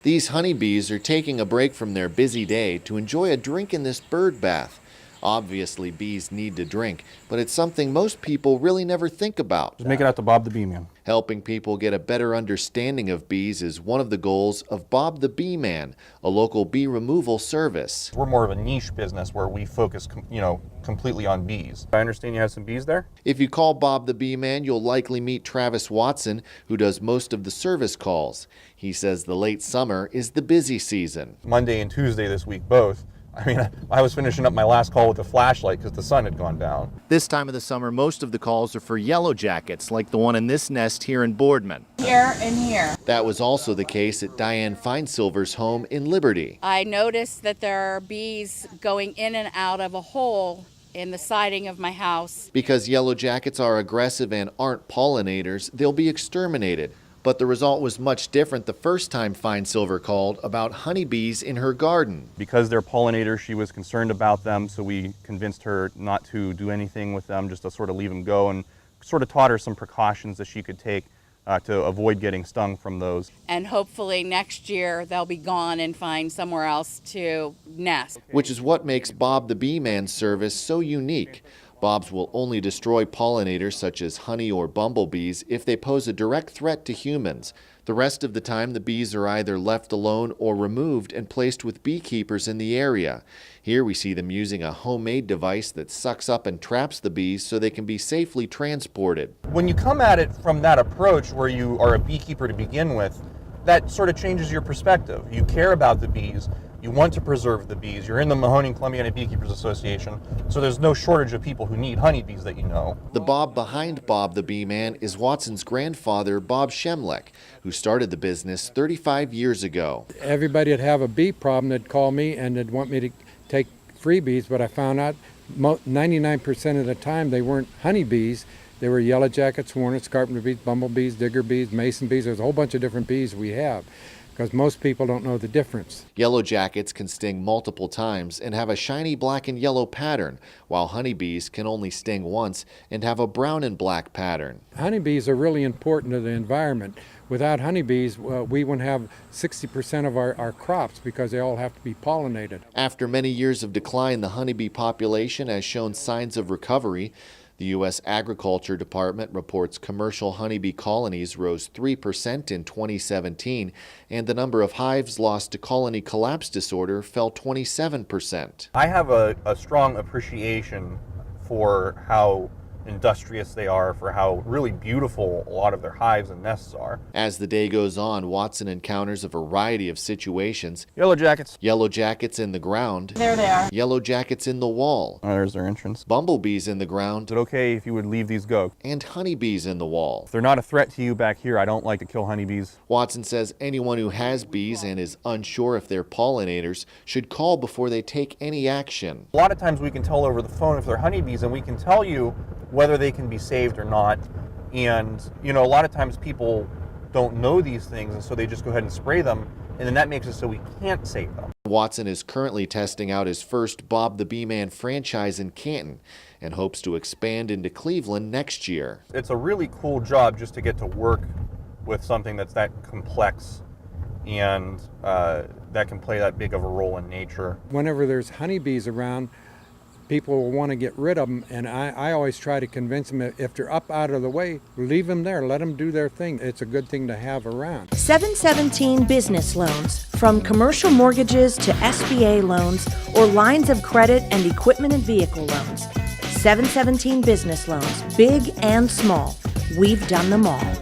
These honeybees are taking a break from their busy day to enjoy a drink in this bird bath. Obviously, bees need to drink, but it's something most people really never think about. Just make it out to Bob the Bee Man. Helping people get a better understanding of bees is one of the goals of Bob the Bee Man, a local bee removal service. We're more of a niche business where we focus, completely on bees. I understand you have some bees there? If you call Bob the Bee Man, you'll likely meet Travis Watson, who does most of the service calls. He says the late summer is the busy season. Monday and Tuesday this week both. I was finishing up my last call with a flashlight because the sun had gone down. This time of the summer, most of the calls are for yellow jackets, like the one in this nest here in Boardman. Here and here. That was also the case at Diane FINESILVER's home in Liberty. I noticed that there are bees going in and out of a hole in the siding of my house. Because yellow jackets are aggressive and aren't pollinators, they'll be exterminated. But the result was much different the first time FINESILVER called about honeybees in her garden. Because they're pollinators, she was concerned about them, so we convinced her not to do anything with them, just to sort of leave them go, and sort of taught her some precautions that she could take to avoid getting stung from those. And hopefully next year they'll be gone and find somewhere else to nest. Which is what makes Bob the Bee Man service so unique. Bob's will only destroy pollinators such as honey or bumblebees if they pose a direct threat to humans. The rest of the time, the bees are either left alone or removed and placed with beekeepers in the area. Here we see them using a homemade device that sucks up and traps the bees so they can be safely transported. When you come at it from that approach where you are a beekeeper to begin with, that sort of changes your perspective. You care about the bees. You want to preserve the bees. You're in the Mahoning Columbiana Beekeepers Association, so there's no shortage of people who need honeybees that you know. The Bob behind Bob the Bee Man is Watson's grandfather, Bob CHMELIK, who started the business 35 years ago. Everybody would have a bee problem, they'd call me and they'd want me to take freebies, but I found out 99% of the time they weren't honeybees. They were yellow jackets, hornets, carpenter bees, bumblebees, digger bees, mason bees. There's a whole bunch of different bees we have, because most people don't know the difference. Yellow jackets can sting multiple times and have a shiny black and yellow pattern, while honeybees can only sting once and have a brown and black pattern. Honeybees are really important to the environment. Without honeybees, we wouldn't have 60% of our crops because they all have to be pollinated. After many years of decline, the honeybee population has shown signs of recovery. The U.S. Agriculture Department reports commercial honeybee colonies rose 3% in 2017, and the number of hives lost to colony collapse disorder fell 27%. I have a strong appreciation for how industrious they are, for how really beautiful a lot of their hives and nests are. As the day goes on, Watson encounters a variety of situations. Yellow jackets. Yellow jackets in the ground. There they are. Yellow jackets in the wall. Oh, there's their entrance. Bumblebees in the ground. Is it okay if you would leave these go? And honeybees in the wall. If they're not a threat to you back here, I don't like to kill honeybees. Watson says anyone who has bees and is unsure if they're pollinators should call before they take any action. A lot of times we can tell over the phone if they're honeybees, and we can tell you whether they can be saved or not. And, a lot of times people don't know these things, and so they just go ahead and spray them, and then that makes it so we can't save them. Watson is currently testing out his first Bob the Bee Man franchise in Canton and hopes to expand into Cleveland next year. It's a really cool job just to get to work with something that's that complex and that can play that big of a role in nature. Whenever there's honeybees around, people will want to get rid of them, and I always try to convince them if they're up out of the way, leave them there, let them do their thing. It's a good thing to have around. 717 Business Loans, from commercial mortgages to SBA loans or lines of credit and equipment and vehicle loans. 717 Business Loans, big and small. We've done them all.